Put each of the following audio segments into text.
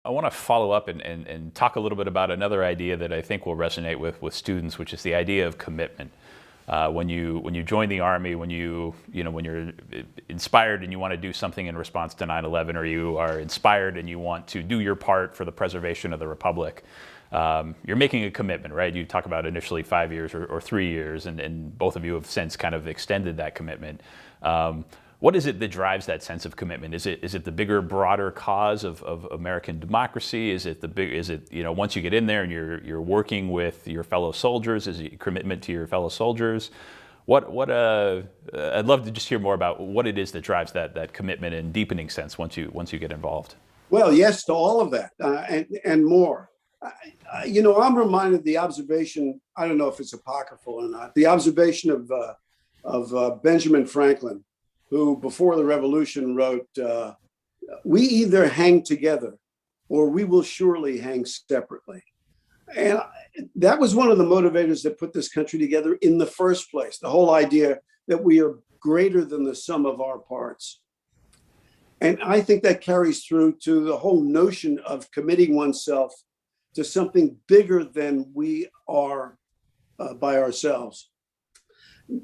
I want to follow up and talk a little bit about another idea that I think will resonate with students, which is the idea of commitment. When you join the Army, when you're inspired and you want to do something in response to 9/11, or you are inspired and you want to do your part for the preservation of the Republic, you're making a commitment, right? You talk about initially 5 years or 3 years, and both of you have since kind of extended that commitment. What is it that drives that sense of commitment? Is it the bigger, broader cause of American democracy? Is it once you get in there and you're working with your fellow soldiers, is it commitment to your fellow soldiers? I'd love to just hear more about what it is that drives that commitment and deepening sense once you get involved. Well, yes to all of that, and more. I'm reminded of the observation. I don't know if it's apocryphal or not. The observation of Benjamin Franklin, who before the revolution wrote, "We either hang together or we will surely hang separately." And that was one of the motivators that put this country together in the first place. The whole idea that we are greater than the sum of our parts. And I think that carries through to the whole notion of committing oneself to something bigger than we are by ourselves.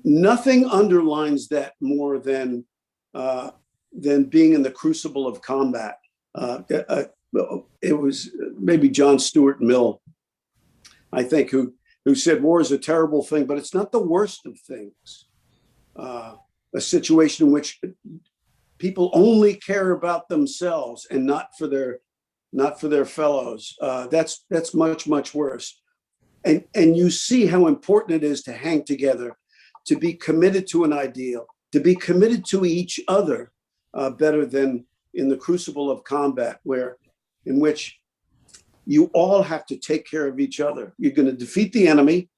Nothing underlines that more than being in the crucible of combat. It was maybe John Stuart Mill, I think, who said war is a terrible thing, but it's not the worst of things. A situation in which people only care about themselves and not for their fellows. That's much, much worse. And you see how important it is to hang together, to be committed to an ideal, to be committed to each other, better than in the crucible of combat, in which you all have to take care of each other. You're going to defeat the enemy.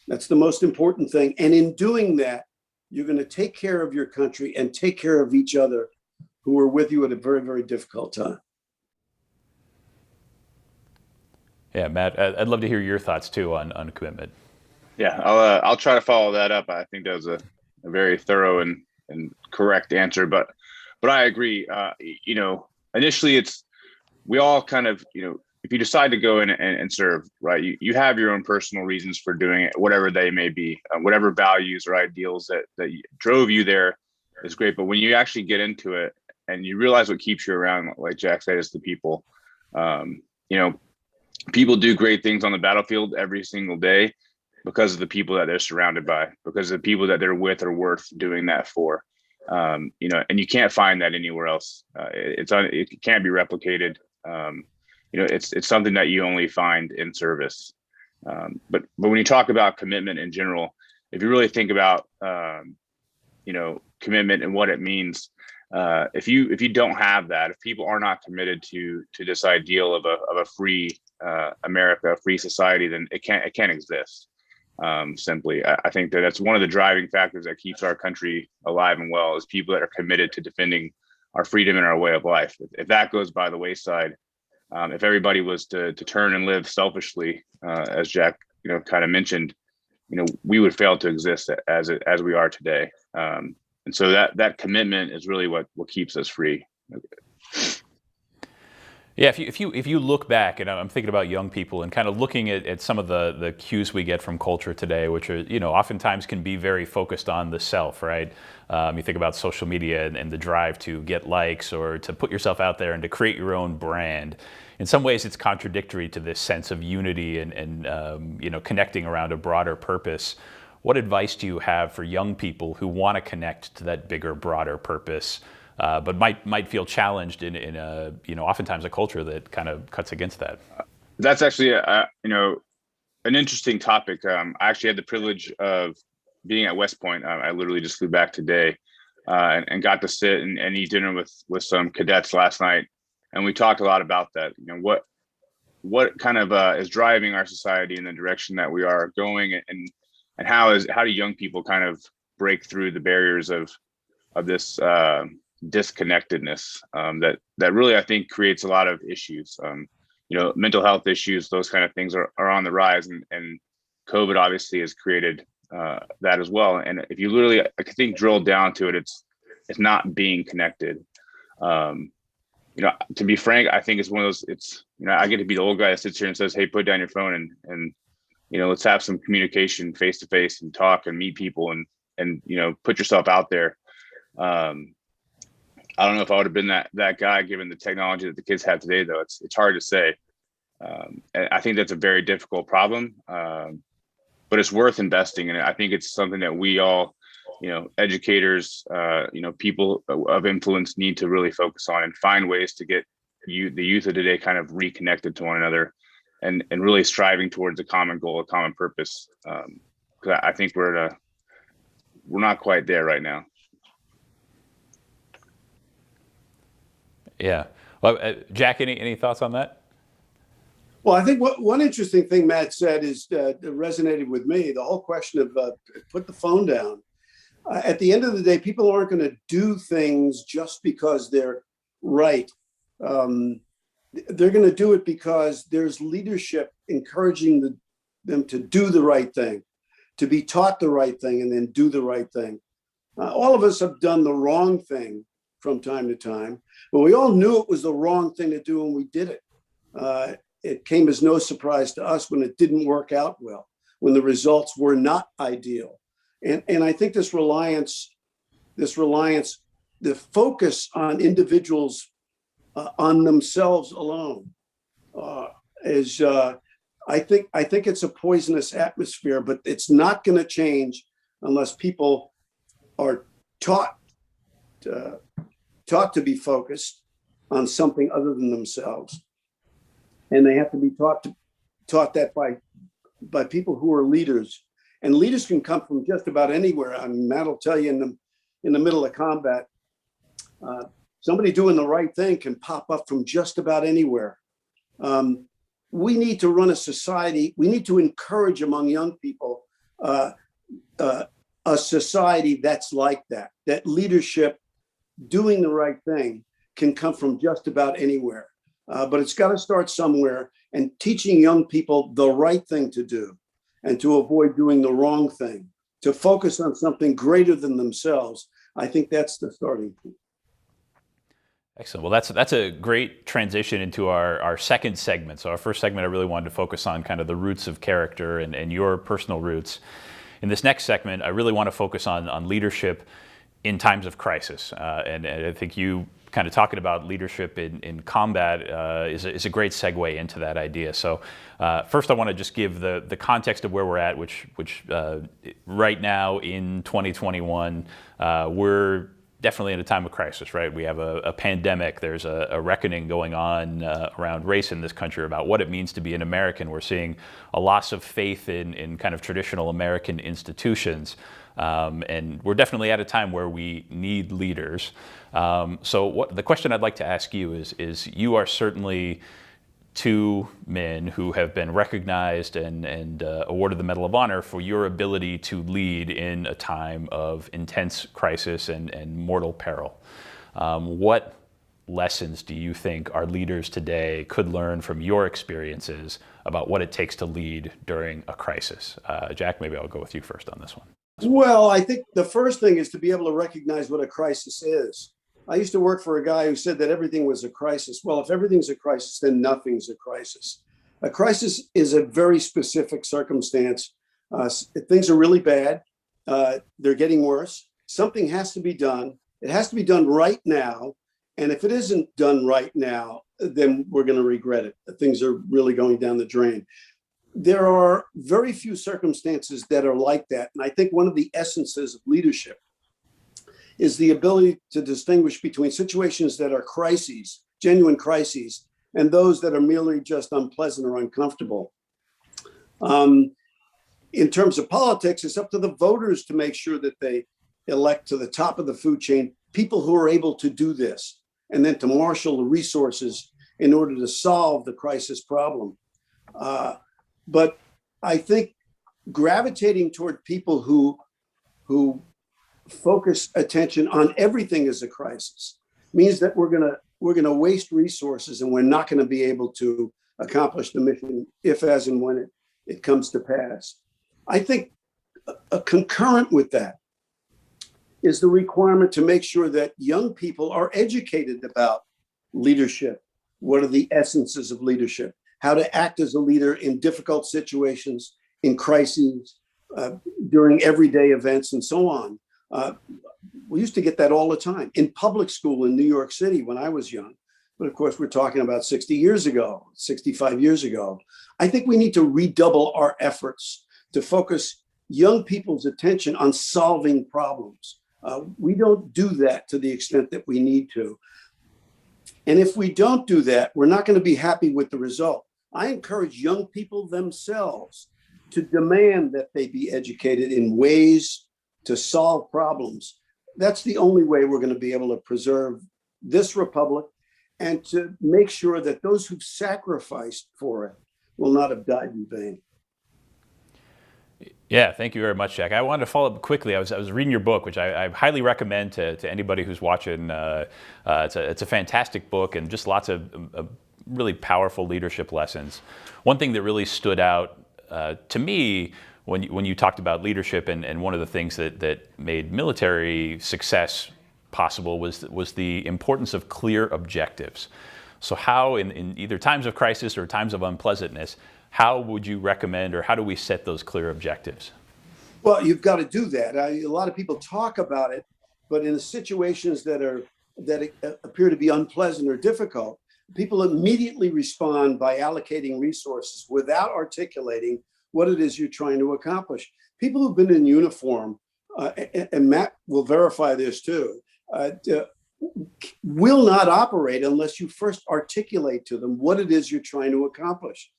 That's the most important thing. And in doing that, you're going to take care of your country and take care of each other who are with you at a very, very difficult time. Yeah, Matt, I'd love to hear your thoughts too on commitment. Yeah, I'll try to follow that up. I think that was a very thorough and correct answer, but I agree. Initially we all kind of, if you decide to go in and serve, right, you have your own personal reasons for doing it, whatever they may be, whatever values or ideals that drove you there is great. But when you actually get into it and you realize what keeps you around, like Jack said, is the people. People do great things on the battlefield every single day because of the people that they're surrounded by, because of the people that they're with are worth doing that for. And you can't find that anywhere else. It can't be replicated. It's something that you only find in service. But when you talk about commitment in general, if you really think about commitment and what it means, if you don't have that, if people are not committed to this ideal of a free America, a free society, then it can't exist. Simply, I think that's one of the driving factors that keeps our country alive and well, is people that are committed to defending our freedom and our way of life. If that goes by the wayside, if everybody was to turn and live selfishly, as Jack kind of mentioned, we would fail to exist as we are today. And so that commitment is really what keeps us free. Yeah, if you look back, and I'm thinking about young people and kind of looking at some of the cues we get from culture today, which are oftentimes can be very focused on the self, right? You think about social media and the drive to get likes or to put yourself out there and to create your own brand. In some ways, it's contradictory to this sense of unity and connecting around a broader purpose. What advice do you have for young people who want to connect to that bigger, broader purpose? But might feel challenged in oftentimes a culture that kind of cuts against that. That's actually an interesting topic. I actually had the privilege of being at West Point. I literally just flew back today and got to sit and eat dinner with some cadets last night, and we talked a lot about that. What kind of is driving our society in the direction that we are going, and how do young people kind of break through the barriers of this disconnectedness that really, I think, creates a lot of issues. Mental health issues, those kind of things are on the rise, and COVID obviously has created that as well. And if you literally, I think, drill down to it, it's not being connected. To be frank, I think it's one of those, I get to be the old guy that sits here and says, hey, put down your phone and let's have some communication face to face and talk and meet people and put yourself out there. I don't know if I would have been that guy given the technology that the kids have today, though. It's hard to say. I think that's a very difficult problem, but it's worth investing in it. I think it's something that we all, educators, people of influence need to really focus on and find ways to get the youth of today kind of reconnected to one another and really striving towards a common goal, a common purpose. Because I think we're not quite there right now. Yeah. Well, Jack, any thoughts on that? Well, I think one interesting thing Matt said is that resonated with me, the whole question of put the phone down. At the end of the day, people aren't going to do things just because they're right. They're going to do it because there's leadership encouraging them to do the right thing, to be taught the right thing, and then do the right thing. All of us have done the wrong thing from time to time, but we all knew it was the wrong thing to do when we did it. It came as no surprise to us when it didn't work out well, when the results were not ideal. And I think this reliance, the focus on individuals on themselves alone is, I think it's a poisonous atmosphere, but it's not going to change unless people are taught to be focused on something other than themselves. And they have to be taught that by people who are leaders. And leaders can come from just about anywhere. I mean, Matt will tell you in the middle of combat, somebody doing the right thing can pop up from just about anywhere. We need to run a society. We need to encourage among young people a society that's like that. That leadership, doing the right thing, can come from just about anywhere. But it's got to start somewhere, and teaching young people the right thing to do and to avoid doing the wrong thing, to focus on something greater than themselves. I think that's the starting point. Excellent. Well, that's a great transition into our second segment. So our first segment, I really wanted to focus on kind of the roots of character and your personal roots. In this next segment, I really want to focus on leadership in times of crisis. And I think you kind of talking about leadership in combat is a great segue into that idea. So first I want to just give the context of where we're at, which right now in 2021, we're definitely in a time of crisis, right? We have a pandemic. There's a reckoning going on around race in this country about what it means to be an American. We're seeing a loss of faith in kind of traditional American institutions. And we're definitely at a time where we need leaders. So the question I'd like to ask you is you are certainly two men who have been recognized and awarded the Medal of Honor for your ability to lead in a time of intense crisis and mortal peril. What lessons do you think our leaders today could learn from your experiences about what it takes to lead during a crisis? Jack, maybe I'll go with you first on this one. Well, I think the first thing is to be able to recognize what a crisis is. I used to work for a guy who said that everything was a crisis. Well, if everything's a crisis, then nothing's a crisis. A crisis is a very specific circumstance. Things are really bad. They're getting worse. Something has to be done. It has to be done right now. And if it isn't done right now, then we're going to regret it. Things are really going down the drain. There are very few circumstances that are like that. And I think one of the essences of leadership is the ability to distinguish between situations that are crises, genuine crises, and those that are merely just unpleasant or uncomfortable. In terms of politics, it's up to the voters to make sure that they elect to the top of the food chain people who are able to do this, and then to marshal the resources in order to solve the crisis problem. But I think gravitating toward people who focus attention on everything as a crisis means that we're gonna waste resources, and we're not going to be able to accomplish the mission if, as, and when it comes to pass. I think a concurrent with that is the requirement to make sure that young people are educated about leadership. What are the essences of leadership? How to act as a leader in difficult situations, in crises, during everyday events, and so on. We used to get that all the time in public school in New York City when I was young. But of course, we're talking about 60 years ago, 65 years ago. I think we need to redouble our efforts to focus young people's attention on solving problems. We don't do that to the extent that we need to. And if we don't do that, we're not going to be happy with the result. I encourage young people themselves to demand that they be educated in ways to solve problems. That's the only way we're going to be able to preserve this republic and to make sure that those who've sacrificed for it will not have died in vain. Yeah, thank you very much, Jack. I wanted to follow up quickly. I was reading your book, which I highly recommend to anybody who's watching. It's a fantastic book and just lots of really powerful leadership lessons. One thing that really stood out to me when you talked about leadership and one of the things that made military success possible was the importance of clear objectives. So how in either times of crisis or times of unpleasantness, how would you recommend, or how do we set those clear objectives? Well, you've got to do that. A lot of people talk about it, but in the situations that appear to be unpleasant or difficult, people immediately respond by allocating resources without articulating what it is you're trying to accomplish. People who've been in uniform, and Matt will verify this too, will not operate unless you first articulate to them what it is you're trying to accomplish.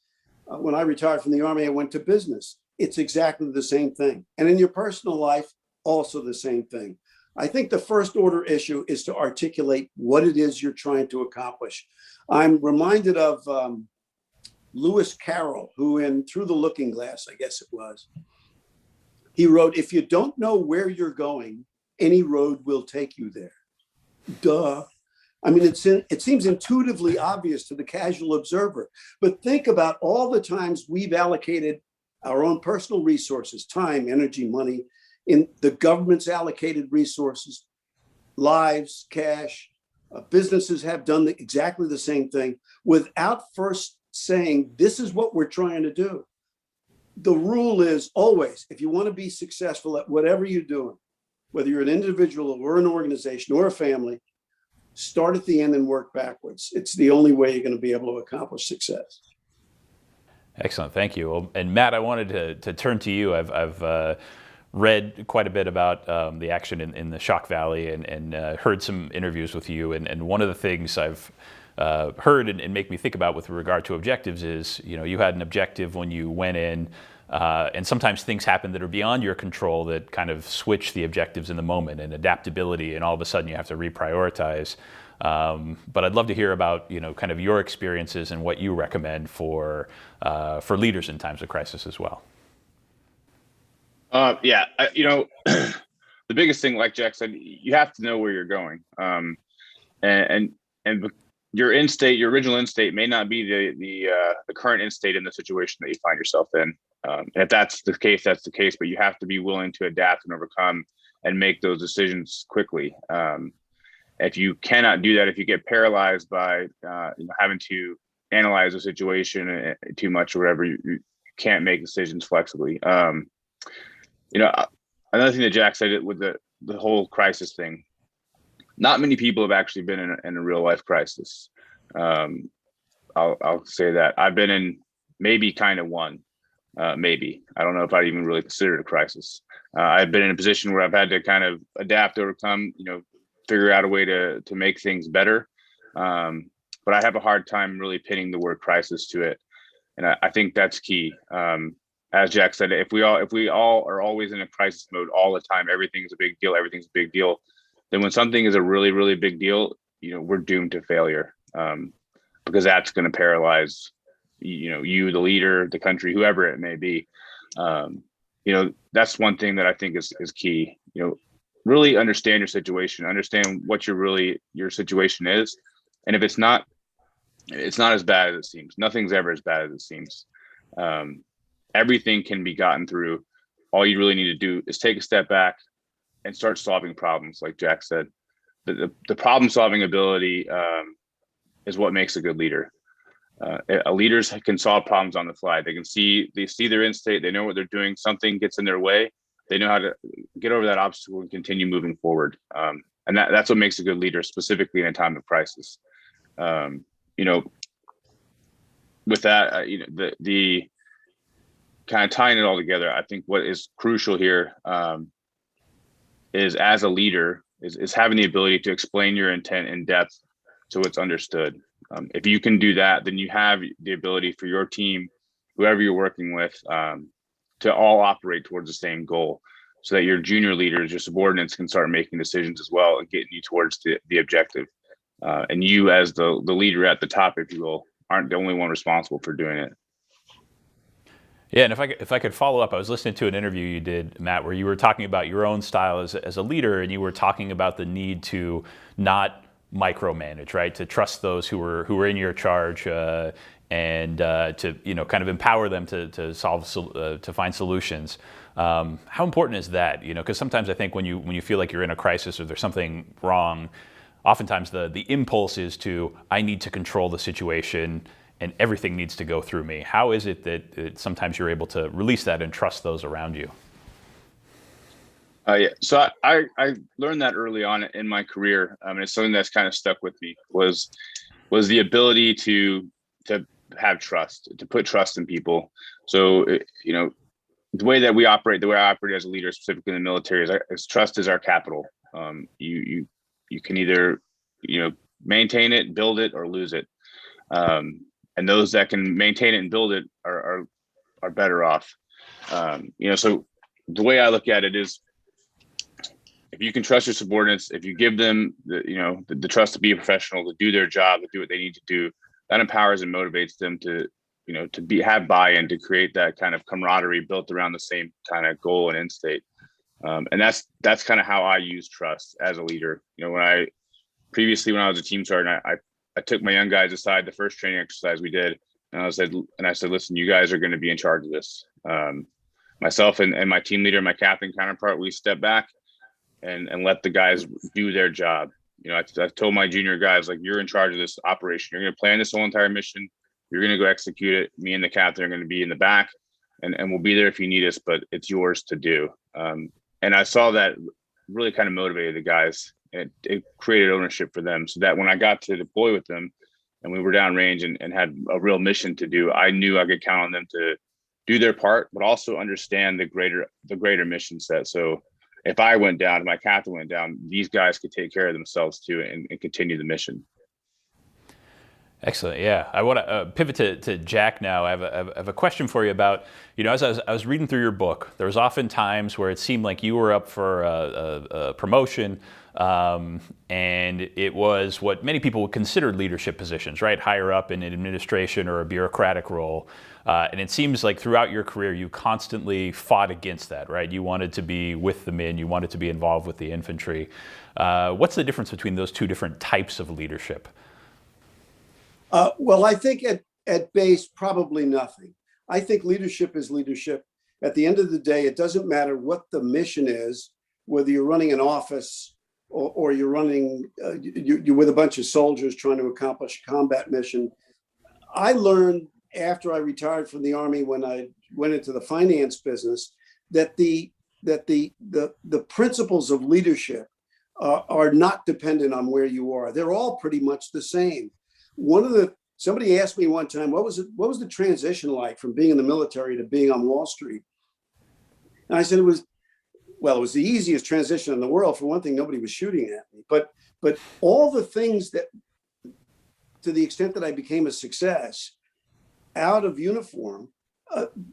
When I retired from the Army, I went to business. It's exactly the same thing. And in your personal life, also the same thing. I think the first order issue is to articulate what it is you're trying to accomplish. I'm reminded of Lewis Carroll, who in Through the Looking Glass, I guess it was, he wrote, "If you don't know where you're going, any road will take you there." Duh. I mean, it seems intuitively obvious to the casual observer, but think about all the times we've allocated our own personal resources, time, energy, money, in the government's allocated resources, lives, cash. Businesses have done exactly the same thing without first saying, this is what we're trying to do. The rule is always, if you want to be successful at whatever you're doing, whether you're an individual or an organization or a family, start at the end and work backwards. It's the only way you're going to be able to accomplish success. Excellent, thank you. Well, and Matt, I wanted to turn to you. I've read quite a bit about the action in the Shock Valley and heard some interviews with you. And one of the things I've heard and make me think about with regard to objectives is, you had an objective when you went in, and sometimes things happen that are beyond your control that kind of switch the objectives in the moment, and adaptability, and all of a sudden you have to reprioritize. But I'd love to hear about, kind of your experiences and what you recommend for leaders in times of crisis as well. The biggest thing, like Jack said, you have to know where you're going. And your end state, your original end state may not be the current end state in the situation that you find yourself in. If that's the case, that's the case, but you have to be willing to adapt and overcome and make those decisions quickly. If you cannot do that, if you get paralyzed by having to analyze a situation too much or whatever, you can't make decisions flexibly. Another thing that Jack said with the whole crisis thing, not many people have actually been in a real life crisis. I'll say that I've been in maybe kind of one, maybe. I don't know if I'd even really consider it a crisis. I've been in a position where I've had to kind of adapt, overcome, figure out a way to make things better. But I have a hard time really pinning the word crisis to it. And I think that's key. As Jack said, if we all are always in a crisis mode all the time, everything's a big deal, then when something is a really, really big deal, we're doomed to failure, because that's going to paralyze, you, the leader, the country, whoever it may be. That's one thing that I think is key. Really understand your situation, understand what your situation is. And if it's not as bad as it seems. Nothing's ever as bad as it seems. Everything can be gotten through. All you really need to do is take a step back and start solving problems, like Jack said. The problem solving ability is what makes a good leader. Leaders can solve problems on the fly. They see their end state. They know what they're doing. Something gets in their way. They know how to get over that obstacle and continue moving forward. And that's what makes a good leader, specifically in a time of crisis. With that, the kind of tying it all together, I think what is crucial here is, as a leader, is having the ability to explain your intent in depth so it's understood. If you can do that, then you have the ability for your team, whoever you're working with, to all operate towards the same goal, so that your junior leaders, your subordinates, can start making decisions as well and getting you towards the objective. And you, as the leader at the top, if you will, aren't the only one responsible for doing it. Yeah, and if I could follow up, I was listening to an interview you did, Matt, where you were talking about your own style as a leader, and you were talking about the need to not micromanage, right? To trust those who were in your charge, and to kind of empower them to find solutions. How important is that? Because sometimes I think when you feel like you're in a crisis or there's something wrong, oftentimes the impulse is to, I need to control the situation and everything needs to go through me. How is it that sometimes you're able to release that and trust those around you? Yeah, so I learned that early on in my career, and it's something that's kind of stuck with me. Was the ability to have trust, to put trust in people. So the way that we operate, the way I operate as a leader, specifically in the military, is trust is our capital. You can either maintain it, build it, or lose it. And those that can maintain it and build it are better off. So the way I look at it is, if you can trust your subordinates, if you give them the trust to be a professional, to do their job, to do what they need to do, that empowers and motivates them to have buy-in, to create that kind of camaraderie built around the same kind of goal and end state. And that's kind of how I use trust as a leader. When I was a team sergeant, I took my young guys aside the first training exercise we did, and I said, listen, you guys are going to be in charge of this. Myself and my team leader, my captain counterpart, we stepped back and let the guys do their job. I told my junior guys, like, you're in charge of this operation. You're going to plan this whole entire mission. You're going to go execute it. Me and the captain are going to be in the back, and we'll be there if you need us, but it's yours to do. And I saw that really kind of motivated the guys. It created ownership for them, so that when I got to deploy with them and we were downrange and had a real mission to do, I knew I could count on them to do their part, but also understand the greater mission set. So if I went down, if my captain went down, these guys could take care of themselves too and continue the mission. Excellent. Yeah, I want to pivot to Jack now. I have a question for you about, as I was reading through your book, there was often times where it seemed like you were up for a promotion, and it was what many people would consider leadership positions, right? Higher up in an administration or a bureaucratic role. And it seems like throughout your career, you constantly fought against that, right? You wanted to be with the men, you wanted to be involved with the infantry. What's the difference between those two different types of leadership? Well, I think at base, probably nothing. I think leadership is leadership. At the end of the day, it doesn't matter what the mission is, whether you're running an office or you're running, you're with a bunch of soldiers trying to accomplish a combat mission. I learned after I retired from the Army, when I went into the finance business, that the principles of leadership are not dependent on where you are. They're all pretty much the same. Somebody asked me one time, what was the transition like from being in the military to being on Wall Street? And I said, it was the easiest transition in the world. For one thing, nobody was shooting at me, but all the things that, to the extent that I became a success out of uniform,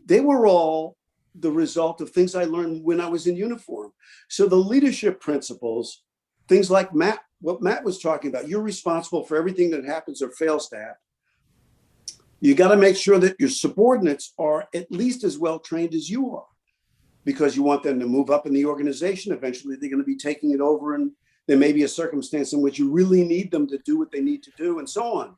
they were all the result of things I learned when I was in uniform. So the leadership principles, things like what Matt was talking about, you're responsible for everything that happens or fails to happen. You got to make sure that your subordinates are at least as well trained as you are, because you want them to move up in the organization. Eventually, they're going to be taking it over, and there may be a circumstance in which you really need them to do what they need to do, and so on.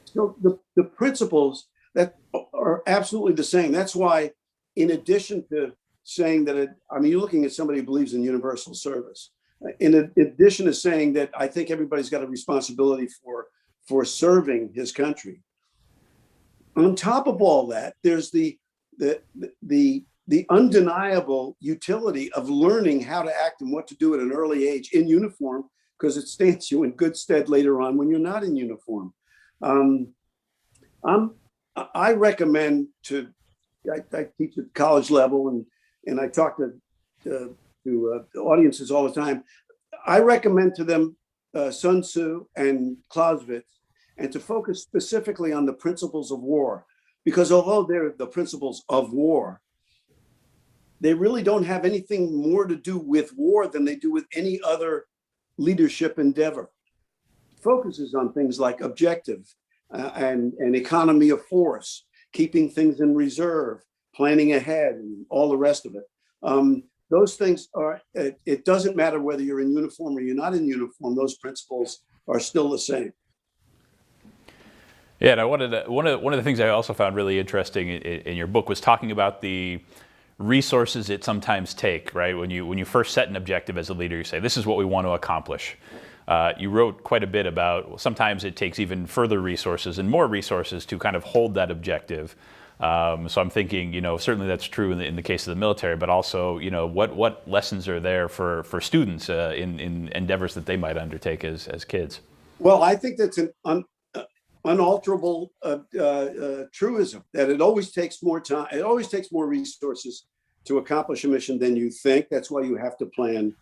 So the principles that are absolutely the same. That's why, in addition to saying that, you're looking at somebody who believes in universal service. In addition to saying that I think everybody's got a responsibility for for serving his country. On top of all that, there's the undeniable utility of learning how to act and what to do at an early age in uniform, because it stands you in good stead later on when you're not in uniform. I recommend I teach at college level, and I talk to audiences all the time. I recommend to them Sun Tzu and Clausewitz, and to focus specifically on the principles of war, because although they're the principles of war, they really don't have anything more to do with war than they do with any other leadership endeavor. It focuses on things like objective and economy of force, keeping things in reserve, planning ahead, and all the rest of it. Those things are, it doesn't matter whether you're in uniform or you're not in uniform, those principles are still the same. Yeah, and I wanted to, one of the things I also found really interesting in your book was talking about the resources it sometimes take, right? When you first set an objective as a leader, you say, this is what we want to accomplish. You wrote quite a bit about sometimes it takes even further resources and more resources to kind of hold that objective. So I'm thinking, certainly that's true in the case of the military, but also, what lessons are there for students in endeavors that they might undertake as kids? Well, I think that's an unalterable truism, that it always takes more time. It always takes more resources to accomplish a mission than you think. That's why you have to plan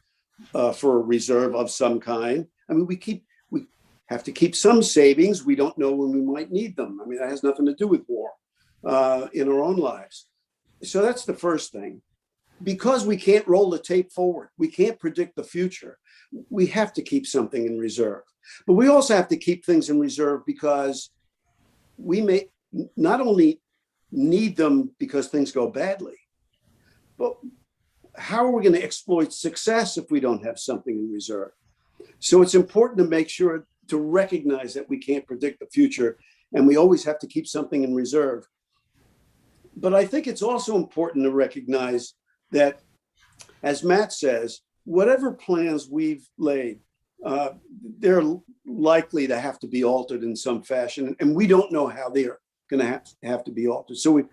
for a reserve of some kind. I mean, we have to keep some savings. We don't know when we might need them. I mean, that has nothing to do with war in our own lives. So that's the first thing. Because we can't roll the tape forward, we can't predict the future, we have to keep something in reserve. But we also have to keep things in reserve because we may not only need them because things go badly, but how are we going to exploit success if we don't have something in reserve? So it's important to make sure to recognize that we can't predict the future and we always have to keep something in reserve. But I think it's also important to recognize that, as Matt says, whatever plans we've laid, they're likely to have to be altered in some fashion, and we don't know how they're going to have to be altered. So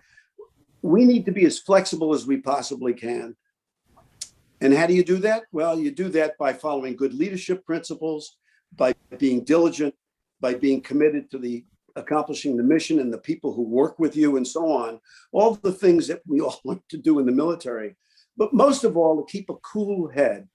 we need to be as flexible as we possibly can. And how do you do that? Well, you do that by following good leadership principles, by being diligent, by being committed to accomplishing the mission and the people who work with you and so on, all the things that we all want to do in the military. But most of all, to keep a cool head.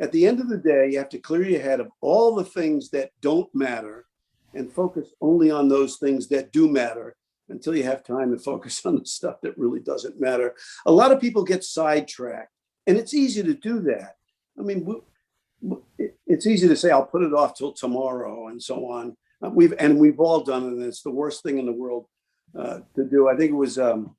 At the end of the day, you have to clear your head of all the things that don't matter and focus only on those things that do matter until you have time to focus on the stuff that really doesn't matter. A lot of people get sidetracked, and it's easy to do that. I mean, it's easy to say, I'll put it off till tomorrow and so on. We've all done it, and it's the worst thing in the world to do. I think it was an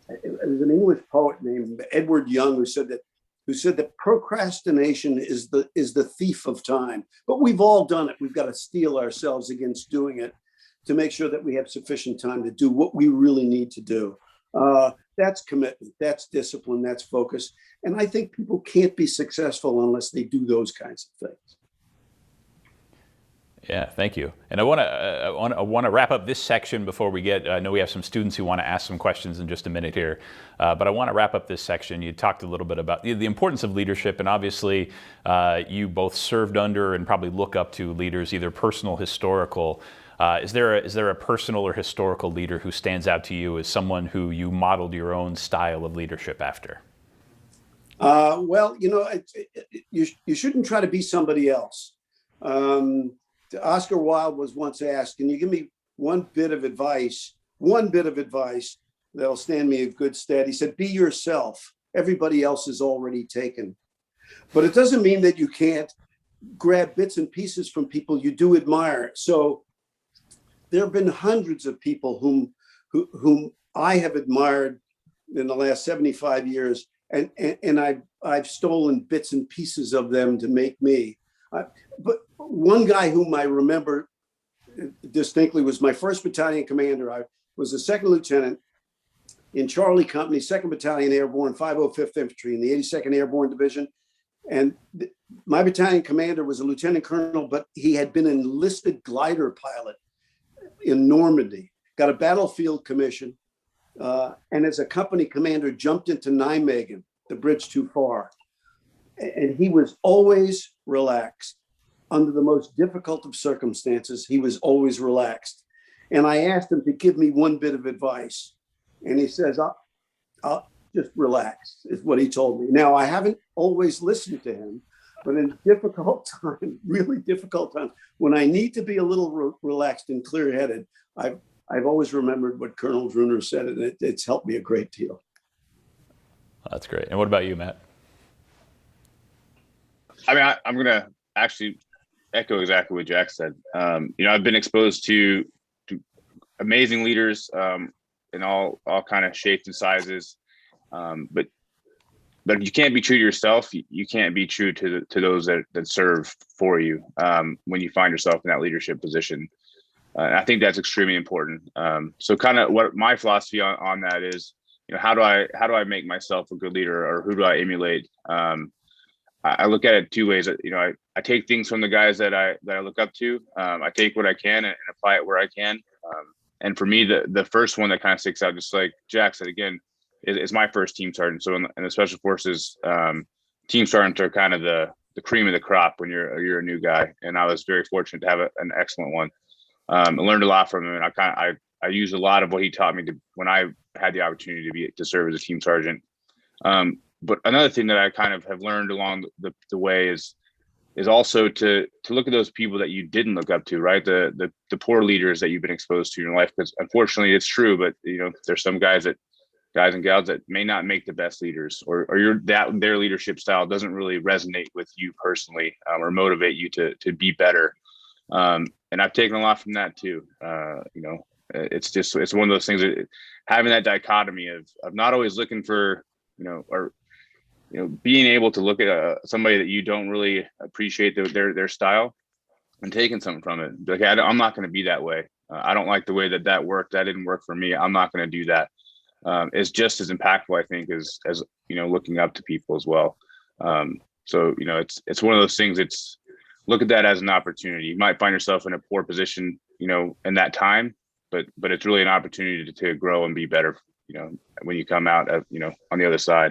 English poet named Edward Young who said that procrastination is the thief of time. But we've all done it. We've got to steel ourselves against doing it to make sure that we have sufficient time to do what we really need to do. That's commitment, that's discipline, that's focus. And I think people can't be successful unless they do those kinds of things. Yeah, thank you. And I want to wrap up this section before we get, I know we have some students who want to ask some questions in just a minute here, but I want to wrap up this section. You talked a little bit about the importance of leadership, and obviously you both served under and probably look up to leaders, either personal, historical. Is there a personal or historical leader who stands out to you as someone who you modeled your own style of leadership after? Well, you shouldn't try to be somebody else. Oscar Wilde was once asked, can you give me one bit of advice that'll stand me in good stead? He said, be yourself. Everybody else is already taken. But it doesn't mean that you can't grab bits and pieces from people you do admire. So there have been hundreds of people whom I have admired in the last 75 years, and I've stolen bits and pieces of them to make me. But one guy whom I remember distinctly was my 1st Battalion commander. I was a 2nd lieutenant in Charlie Company, 2nd Battalion Airborne, 505th Infantry in the 82nd Airborne Division. And my battalion commander was a lieutenant colonel, but he had been an enlisted glider pilot in Normandy, got a battlefield commission, and as a company commander jumped into Nijmegen, the bridge too far. And he was always relaxed. Under the most difficult of circumstances, he was always relaxed. And I asked him to give me one bit of advice. And he says, I'll just relax, is what he told me. Now, I haven't always listened to him, but in difficult time, really difficult time, when I need to be a little relaxed and clear-headed, I've always remembered what Colonel Bruner said, and it's helped me a great deal. That's great. And what about you, Matt? I mean, I'm going to actually echo exactly what Jack said. I've been exposed to amazing leaders in all kind of shapes and sizes, but you can't be true to yourself. You can't be true to those that serve for you when you find yourself in that leadership position. I think that's extremely important. So kind of what my philosophy on that is, how do I make myself a good leader, or who do I emulate? I look at it two ways. I take things from the guys that I look up to. I take what I can and apply it where I can. And for me, the first one that kind of sticks out, just like Jack said again, is my first team sergeant. So in the Special Forces, team sergeants are kind of the cream of the crop when you're a new guy. And I was very fortunate to have an excellent one. I learned a lot from him, and I used a lot of what he taught me when I had the opportunity to serve as a team sergeant. But another thing that I kind of have learned along the way is also to look at those people that you didn't look up to, right? The poor leaders that you've been exposed to in your life, because unfortunately it's true, but there's some guys and gals that may not make the best leaders, or their leadership style doesn't really resonate with you personally, or motivate you to be better. And I've taken a lot from that too. It's one of those things that having that dichotomy of not always looking for, being able to look at somebody that you don't really appreciate their style and taking something from it. Like, I'm not going to be that way. I don't like the way that worked. That didn't work for me. I'm not going to do that. It's just as impactful, I think, as looking up to people as well. So it's one of those things. It's look at that as an opportunity. You might find yourself in a poor position, in that time, but it's really an opportunity to grow and be better, when you come out, on the other side.